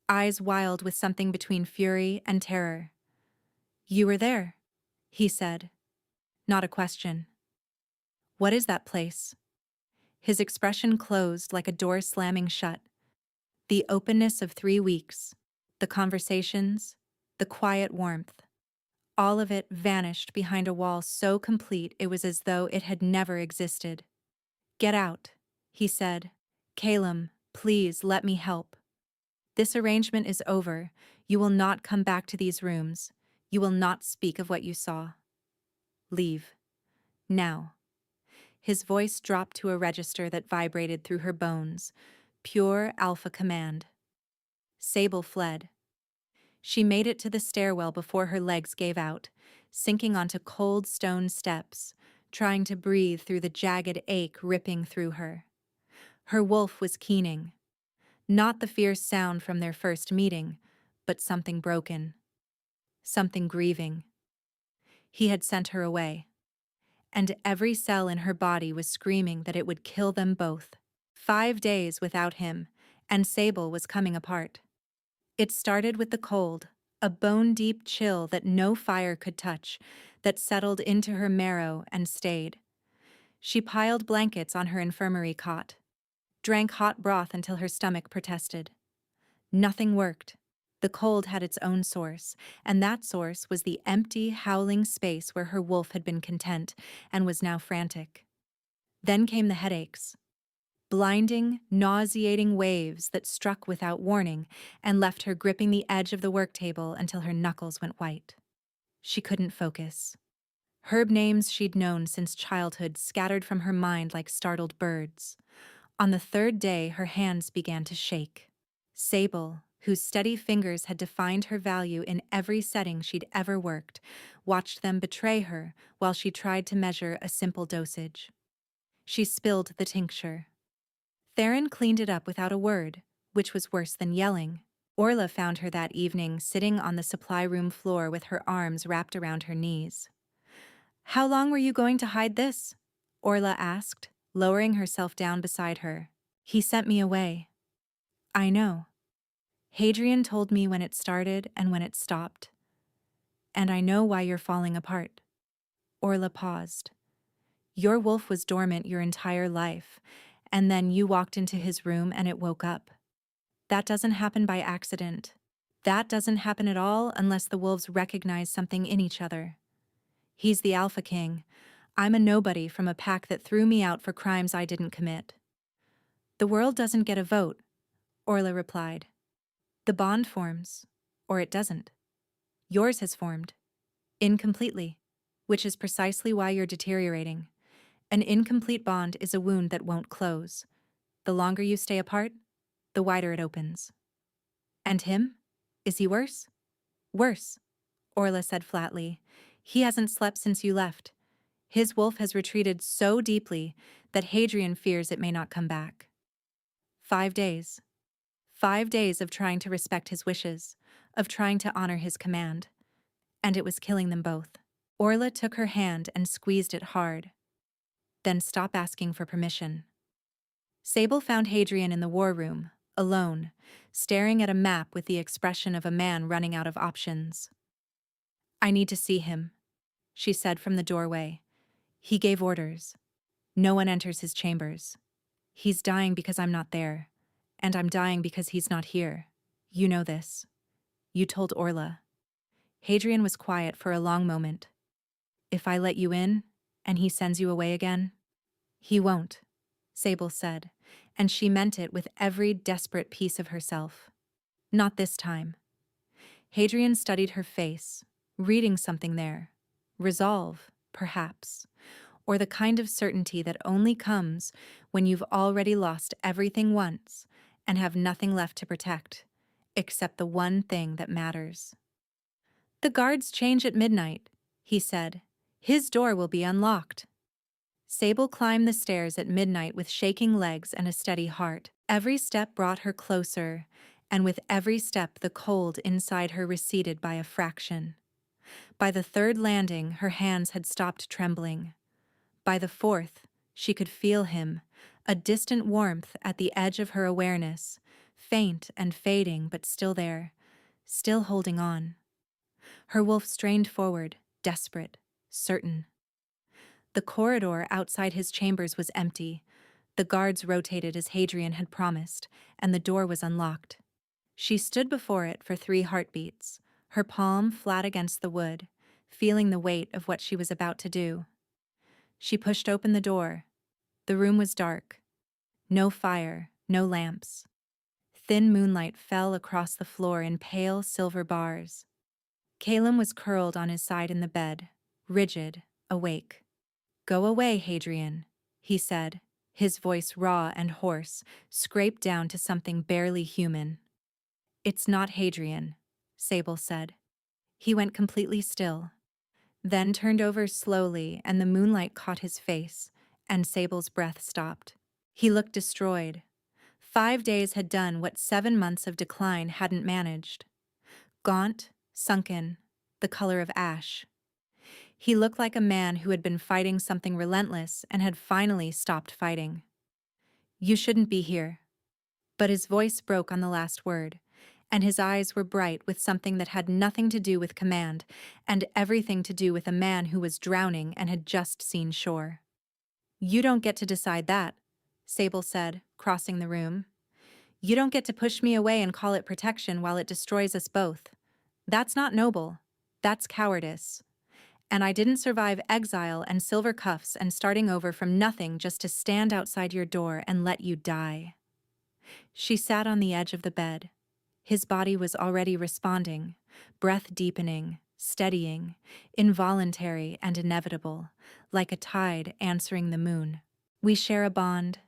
eyes wild with something between fury and terror. "You were there," he said. Not a question. "What is that place?" His expression closed like a door slamming shut. The openness of 3 weeks, the conversations, the quiet warmth, all of it vanished behind a wall so complete it was as though it had never existed. "Get out," he said. "Calum, please let me help. This arrangement is over. You will not come back to these rooms. You will not speak of what you saw. Leave. Now." His voice dropped to a register that vibrated through her bones. Pure alpha command. Sable fled. She made it to the stairwell before her legs gave out, sinking onto cold stone steps, trying to breathe through the jagged ache ripping through her. Her wolf was keening. Not the fierce sound from their first meeting, but something broken. Something grieving. He had sent her away. And every cell in her body was screaming that it would kill them both. 5 days without him, and Sable was coming apart. It started with the cold, a bone-deep chill that no fire could touch, that settled into her marrow and stayed. She piled blankets on her infirmary cot, drank hot broth until her stomach protested. Nothing worked. The cold had its own source, and that source was the empty, howling space where her wolf had been content and was now frantic. Then came the headaches. Blinding, nauseating waves that struck without warning and left her gripping the edge of the work table until her knuckles went white. She couldn't focus. Herb names she'd known since childhood scattered from her mind like startled birds. On the 3rd day, her hands began to shake. Sable, whose steady fingers had defined her value in every setting she'd ever worked, watched them betray her while she tried to measure a simple dosage. She spilled the tincture. Theron cleaned it up without a word, which was worse than yelling. Orla found her that evening sitting on the supply room floor with her arms wrapped around her knees. "How long were you going to hide this?" Orla asked, lowering herself down beside her. "He sent me away." "I know. Hadrian told me when it started and when it stopped. And I know why you're falling apart." Orla paused. "Your wolf was dormant your entire life, and then you walked into his room and it woke up. That doesn't happen by accident. That doesn't happen at all unless the wolves recognize something in each other. He's the Alpha King. I'm a nobody from a pack that threw me out for crimes I didn't commit." "The world doesn't get a vote," Orla replied. "The bond forms, or it doesn't. Yours has formed. Incompletely, which is precisely why you're deteriorating. An incomplete bond is a wound that won't close. The longer you stay apart, the wider it opens." "And him? Is he worse?" "Worse," Orla said flatly. "He hasn't slept since you left. His wolf has retreated so deeply that Hadrian fears it may not come back." 5 days. 5 days of trying to respect his wishes, of trying to honor his command. And it was killing them both. Orla took her hand and squeezed it hard. "Then stop asking for permission." Sable found Hadrian in the war room, alone, staring at a map with the expression of a man running out of options. "I need to see him," she said from the doorway. "He gave orders. No one enters his chambers. He's dying because I'm not there, and I'm dying because he's not here. You know this. You told Orla." Hadrian was quiet for a long moment. "If I let you in, and he sends you away again?" "He won't," Sable said, and she meant it with every desperate piece of herself. "Not this time." Hadrian studied her face, reading something there. Resolve, perhaps, or the kind of certainty that only comes when you've already lost everything once and have nothing left to protect, except the one thing that matters. "The guards change at midnight," he said. "His door will be unlocked." Sable climbed the stairs at midnight with shaking legs and a steady heart. Every step brought her closer, and with every step the cold inside her receded by a fraction. By the third landing, her hands had stopped trembling. By the fourth, she could feel him, a distant warmth at the edge of her awareness, faint and fading but still there, still holding on. Her wolf strained forward, desperate, certain. The corridor outside his chambers was empty. The guards rotated as Hadrian had promised, and the door was unlocked. She stood before it for 3 heartbeats, her palm flat against the wood, feeling the weight of what she was about to do. She pushed open the door. The room was dark. No fire, no lamps. Thin moonlight fell across the floor in pale silver bars. Calum was curled on his side in the bed, rigid, awake. "Go away, Hadrian," he said, his voice raw and hoarse, scraped down to something barely human. "It's not Hadrian," Sable said. He went completely still, then turned over slowly, and the moonlight caught his face, and Sable's breath stopped. He looked destroyed. 5 days had done what 7 months of decline hadn't managed. Gaunt, sunken, the color of ash. He looked like a man who had been fighting something relentless and had finally stopped fighting. "You shouldn't be here." But his voice broke on the last word, and his eyes were bright with something that had nothing to do with command and everything to do with a man who was drowning and had just seen shore. "You don't get to decide that," Sable said, crossing the room. "You don't get to push me away and call it protection while it destroys us both. That's not noble. That's cowardice. And I didn't survive exile and silver cuffs and starting over from nothing just to stand outside your door and let you die." She sat on the edge of the bed. His body was already responding, breath deepening, steadying, involuntary and inevitable, like a tide answering the moon. "We share a bond,"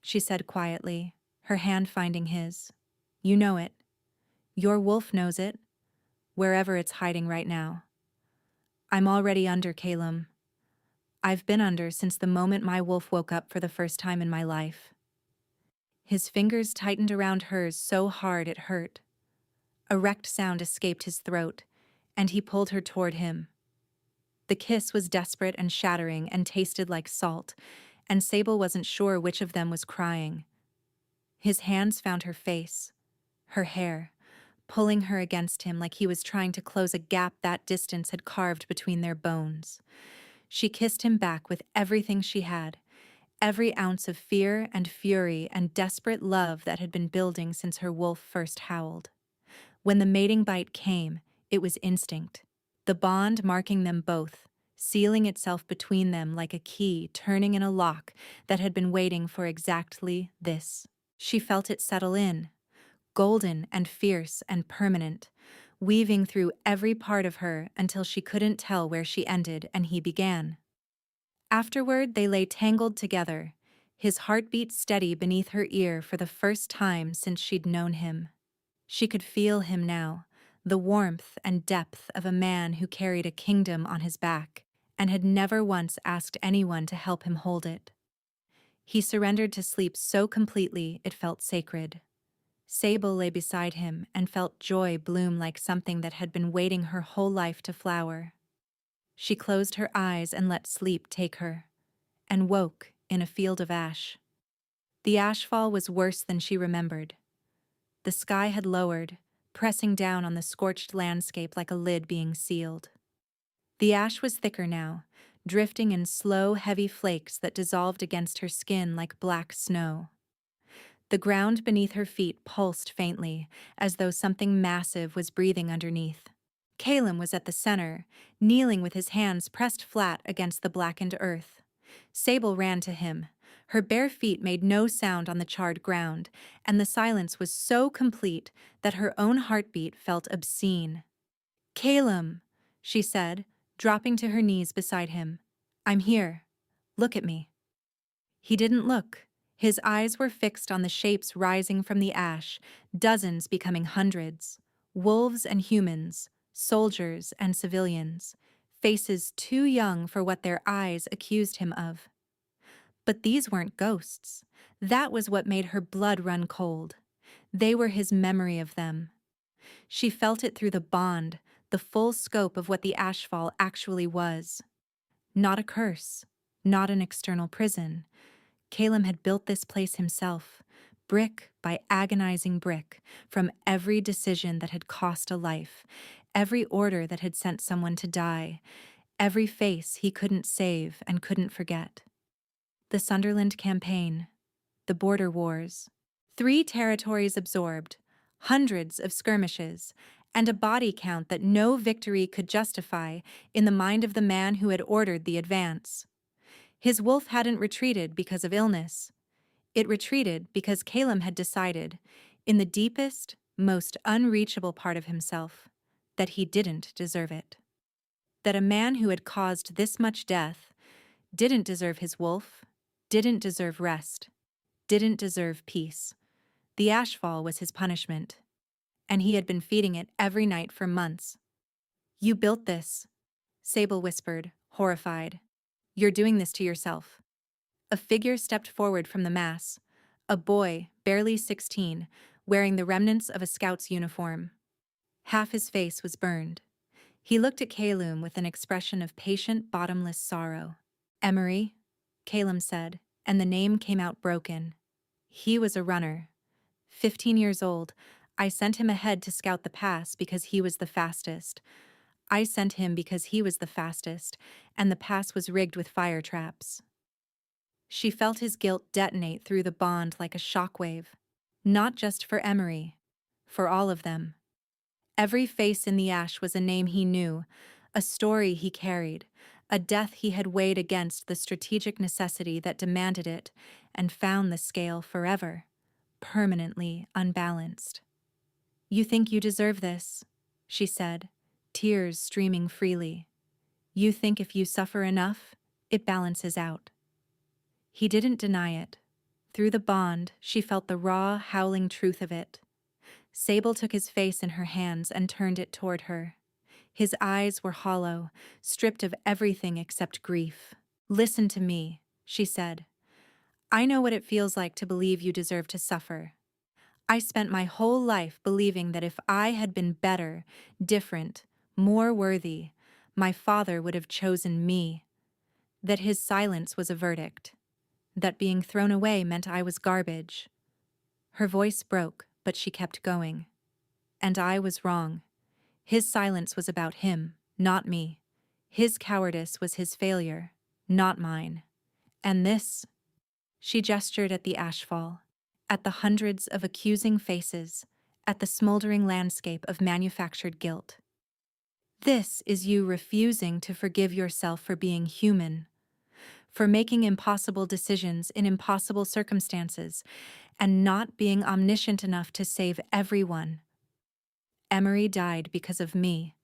she said quietly, her hand finding his. "You know it. Your wolf knows it, wherever it's hiding right now. I'm already under, Calum. I've been under since the moment my wolf woke up for the first time in my life." His fingers tightened around hers so hard it hurt. A wrecked sound escaped his throat, and he pulled her toward him. The kiss was desperate and shattering and tasted like salt, and Sable wasn't sure which of them was crying. His hands found her face, her hair, pulling her against him like he was trying to close a gap that distance had carved between their bones. She kissed him back with everything she had, every ounce of fear and fury and desperate love that had been building since her wolf first howled. When the mating bite came, it was instinct, the bond marking them both, sealing itself between them like a key turning in a lock that had been waiting for exactly this. She felt it settle in, golden and fierce and permanent, weaving through every part of her until she couldn't tell where she ended and he began. Afterward, they lay tangled together, his heartbeat steady beneath her ear for the first time since she'd known him. She could feel him now, the warmth and depth of a man who carried a kingdom on his back and had never once asked anyone to help him hold it. He surrendered to sleep so completely it felt sacred. Sable lay beside him and felt joy bloom like something that had been waiting her whole life to flower. She closed her eyes and let sleep take her, and woke in a field of ash. The ashfall was worse than she remembered. The sky had lowered, pressing down on the scorched landscape like a lid being sealed. The ash was thicker now, drifting in slow, heavy flakes that dissolved against her skin like black snow. The ground beneath her feet pulsed faintly, as though something massive was breathing underneath. Calum was at the center, kneeling with his hands pressed flat against the blackened earth. Sable ran to him. Her bare feet made no sound on the charred ground, and the silence was so complete that her own heartbeat felt obscene. "Calum," she said, dropping to her knees beside him. "I'm here. Look at me." He didn't look. His eyes were fixed on the shapes rising from the ash, dozens becoming hundreds. Wolves and humans, soldiers and civilians, faces too young for what their eyes accused him of. But these weren't ghosts. That was what made her blood run cold. They were his memory of them. She felt it through the bond, the full scope of what the ashfall actually was. Not a curse, not an external prison. Caleb had built this place himself, brick by agonizing brick, from every decision that had cost a life, every order that had sent someone to die, every face he couldn't save and couldn't forget. The Sunderland Campaign, the Border Wars, 3 territories absorbed, hundreds of skirmishes, and a body count that no victory could justify in the mind of the man who had ordered the advance. His wolf hadn't retreated because of illness. It retreated because Caleb had decided, in the deepest, most unreachable part of himself, that he didn't deserve it. That a man who had caused this much death didn't deserve his wolf, didn't deserve rest, didn't deserve peace. The ashfall was his punishment, and he had been feeding it every night for months. "You built this," Sable whispered, horrified. "You're doing this to yourself." A figure stepped forward from the mass, a boy, barely 16, wearing the remnants of a scout's uniform. Half his face was burned. He looked at Caleb with an expression of patient, bottomless sorrow. "Emery," Caleb said, and the name came out broken. "He was a runner. 15 years old, I sent him ahead to scout the pass because he was the fastest. I sent him because he was the fastest, and the pass was rigged with fire traps." She felt his guilt detonate through the bond like a shockwave. Not just for Emery, for all of them. Every face in the ash was a name he knew, a story he carried, a death he had weighed against the strategic necessity that demanded it and found the scale forever, permanently unbalanced. "You think you deserve this," she said, tears streaming freely. "You think if you suffer enough, it balances out." He didn't deny it. Through the bond, she felt the raw, howling truth of it. Sable took his face in her hands and turned it toward her. His eyes were hollow, stripped of everything except grief. "Listen to me," she said. "I know what it feels like to believe you deserve to suffer. I spent my whole life believing that if I had been better, different, more worthy, my father would have chosen me. That his silence was a verdict. That being thrown away meant I was garbage." Her voice broke, but she kept going. "And I was wrong. His silence was about him, not me. His cowardice was his failure, not mine. And this—" She gestured at the ashfall, at the hundreds of accusing faces, at the smoldering landscape of manufactured guilt. "This is you refusing to forgive yourself for being human, for making impossible decisions in impossible circumstances, and not being omniscient enough to save everyone." "Emery died because of me,"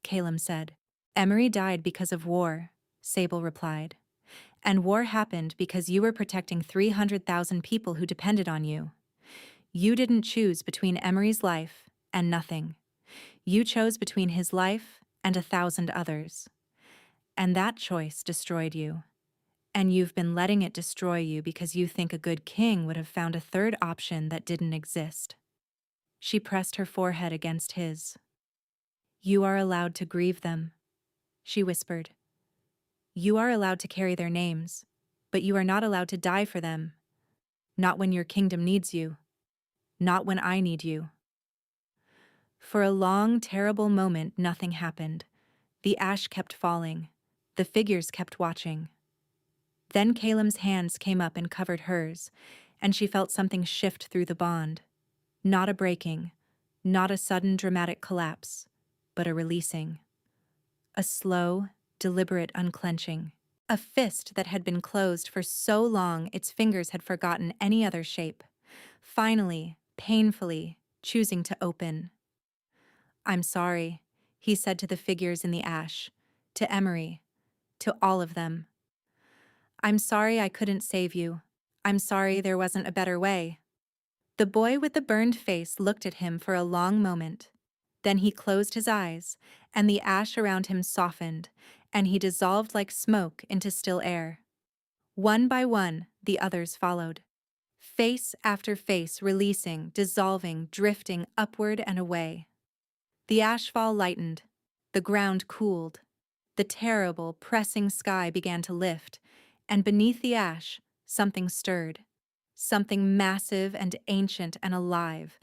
Caleb said. "Emery died because of war," Sable replied. "And war happened because you were protecting 300,000 people who depended on you. You didn't choose between Emery's life and nothing. You chose between his life and 1,000 others. And that choice destroyed you. And you've been letting it destroy you because you think a good king would have found a third option that didn't exist." She pressed her forehead against his. "You are allowed to grieve them," she whispered. "You are allowed to carry their names, but you are not allowed to die for them. Not when your kingdom needs you. Not when I need you." For a long, terrible moment, nothing happened. The ash kept falling. The figures kept watching. Then Caleb's hands came up and covered hers, and she felt something shift through the bond. Not a breaking, not a sudden dramatic collapse, but a releasing. A slow, deliberate unclenching. A fist that had been closed for so long its fingers had forgotten any other shape. Finally, painfully, choosing to open. "I'm sorry," he said to the figures in the ash, to Emery, to all of them. "I'm sorry I couldn't save you. I'm sorry there wasn't a better way." The boy with the burned face looked at him for a long moment. Then he closed his eyes, and the ash around him softened, and he dissolved like smoke into still air. One by one, the others followed. Face after face releasing, dissolving, drifting upward and away. The ashfall lightened. The ground cooled. The terrible, pressing sky began to lift, and beneath the ash, something stirred. Something massive and ancient and alive.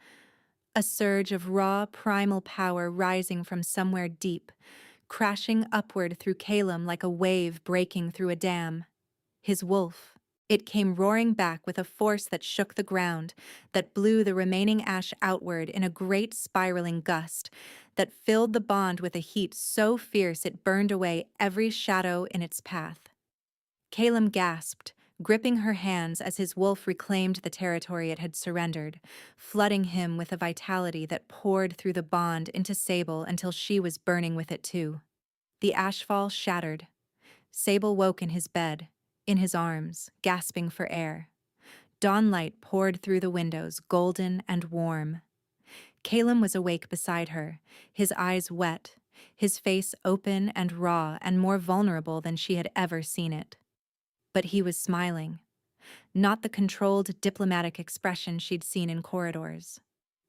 A surge of raw, primal power rising from somewhere deep, crashing upward through Calum like a wave breaking through a dam. His wolf. It came roaring back with a force that shook the ground, that blew the remaining ash outward in a great spiraling gust, that filled the bond with a heat so fierce it burned away every shadow in its path. Calum gasped, gripping her hands as his wolf reclaimed the territory it had surrendered, flooding him with a vitality that poured through the bond into Sable until she was burning with it too. The ashfall shattered. Sable woke in his bed, in his arms, gasping for air. Dawnlight poured through the windows, golden and warm. Calum was awake beside her, his eyes wet, his face open and raw and more vulnerable than she had ever seen it. But he was smiling, not the controlled, diplomatic expression she'd seen in corridors.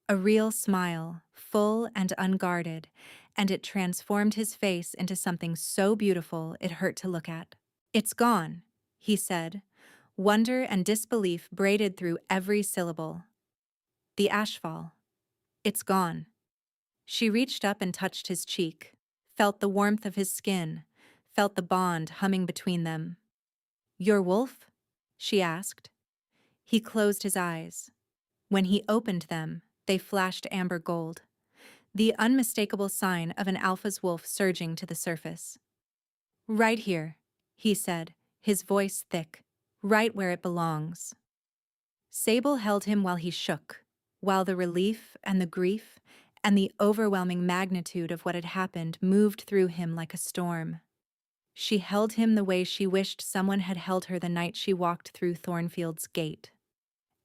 A real smile, full and unguarded, and it transformed his face into something so beautiful it hurt to look at. "It's gone," he said, wonder and disbelief braided through every syllable. "The ashfall. It's gone." She reached up and touched his cheek, felt the warmth of his skin, felt the bond humming between them. "Your wolf?" she asked. He closed his eyes. When he opened them, they flashed amber gold, the unmistakable sign of an alpha's wolf surging to the surface. "Right here," he said, his voice thick, "right where it belongs." Sable held him while he shook, while the relief and the grief and the overwhelming magnitude of what had happened moved through him like a storm. She held him the way she wished someone had held her the night she walked through Thornfield's gate.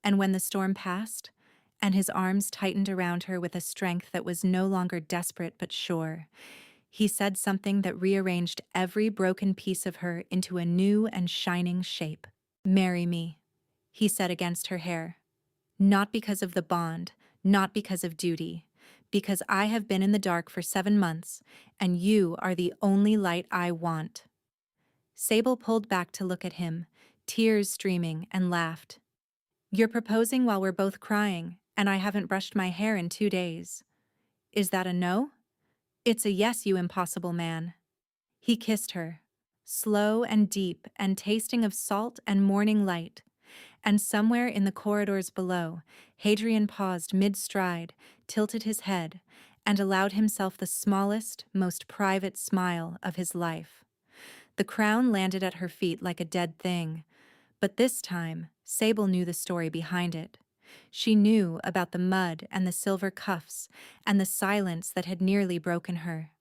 And when the storm passed, and his arms tightened around her with a strength that was no longer desperate but sure, he said something that rearranged every broken piece of her into a new and shining shape. "Marry me," he said against her hair. "Not because of the bond, not because of duty, because I have been in the dark for 7 months, and you are the only light I want." Sable pulled back to look at him, tears streaming, and laughed. "You're proposing while we're both crying, and I haven't brushed my hair in 2 days. Is that a no?" "It's a yes, you impossible man." He kissed her, slow and deep and tasting of salt and morning light, and somewhere in the corridors below, Hadrian paused mid-stride, tilted his head, and allowed himself the smallest, most private smile of his life. The crown landed at her feet like a dead thing, but this time, Sable knew the story behind it. She knew about the mud and the silver cuffs and the silence that had nearly broken her.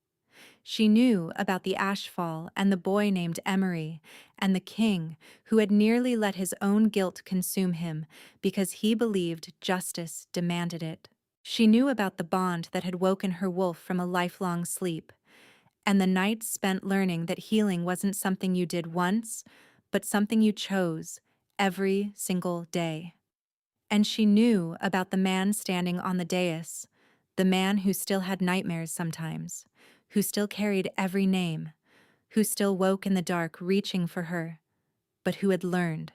She knew about the ashfall and the boy named Emery and the king who had nearly let his own guilt consume him because he believed justice demanded it. She knew about the bond that had woken her wolf from a lifelong sleep, and the nights spent learning that healing wasn't something you did once, but something you chose every single day. And she knew about the man standing on the dais, the man who still had nightmares sometimes, who still carried every name, who still woke in the dark reaching for her, but who had learned,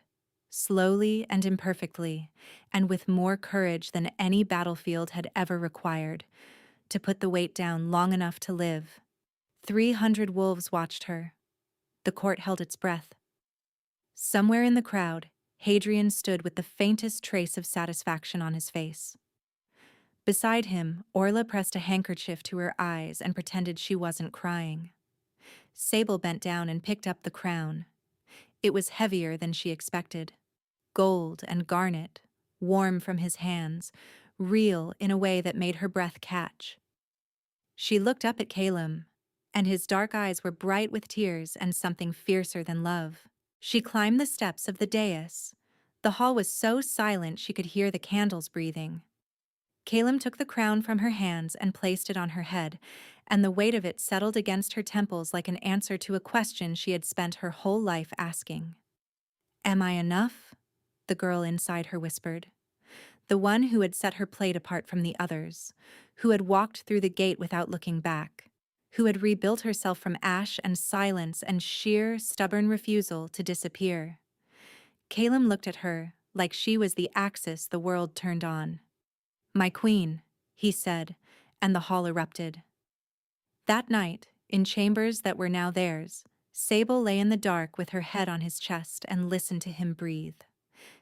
slowly and imperfectly, and with more courage than any battlefield had ever required, to put the weight down long enough to live. 300 wolves watched her. The court held its breath. Somewhere in the crowd, Hadrian stood with the faintest trace of satisfaction on his face. Beside him, Orla pressed a handkerchief to her eyes and pretended she wasn't crying. Sable bent down and picked up the crown. It was heavier than she expected. Gold and garnet, warm from his hands, real in a way that made her breath catch. She looked up at Calum, and his dark eyes were bright with tears and something fiercer than love. She climbed the steps of the dais. The hall was so silent she could hear the candles breathing. Calum took the crown from her hands and placed it on her head, and the weight of it settled against her temples like an answer to a question she had spent her whole life asking. Am I enough? The girl inside her whispered. The one who had set her plate apart from the others, who had walked through the gate without looking back, who had rebuilt herself from ash and silence and sheer, stubborn refusal to disappear. Caleb looked at her like she was the axis the world turned on. My queen, he said, and the hall erupted. That night, in chambers that were now theirs, Sable lay in the dark with her head on his chest and listened to him breathe.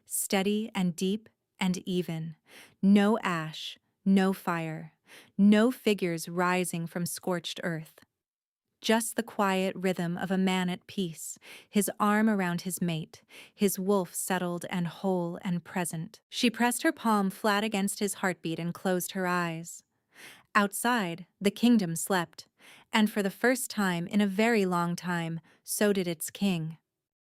Steady and deep and even. No ash, no fire, no figures rising from scorched earth. Just the quiet rhythm of a man at peace, his arm around his mate, his wolf settled and whole and present. She pressed her palm flat against his heartbeat and closed her eyes. Outside, the kingdom slept, and for the first time in a very long time, so did its king.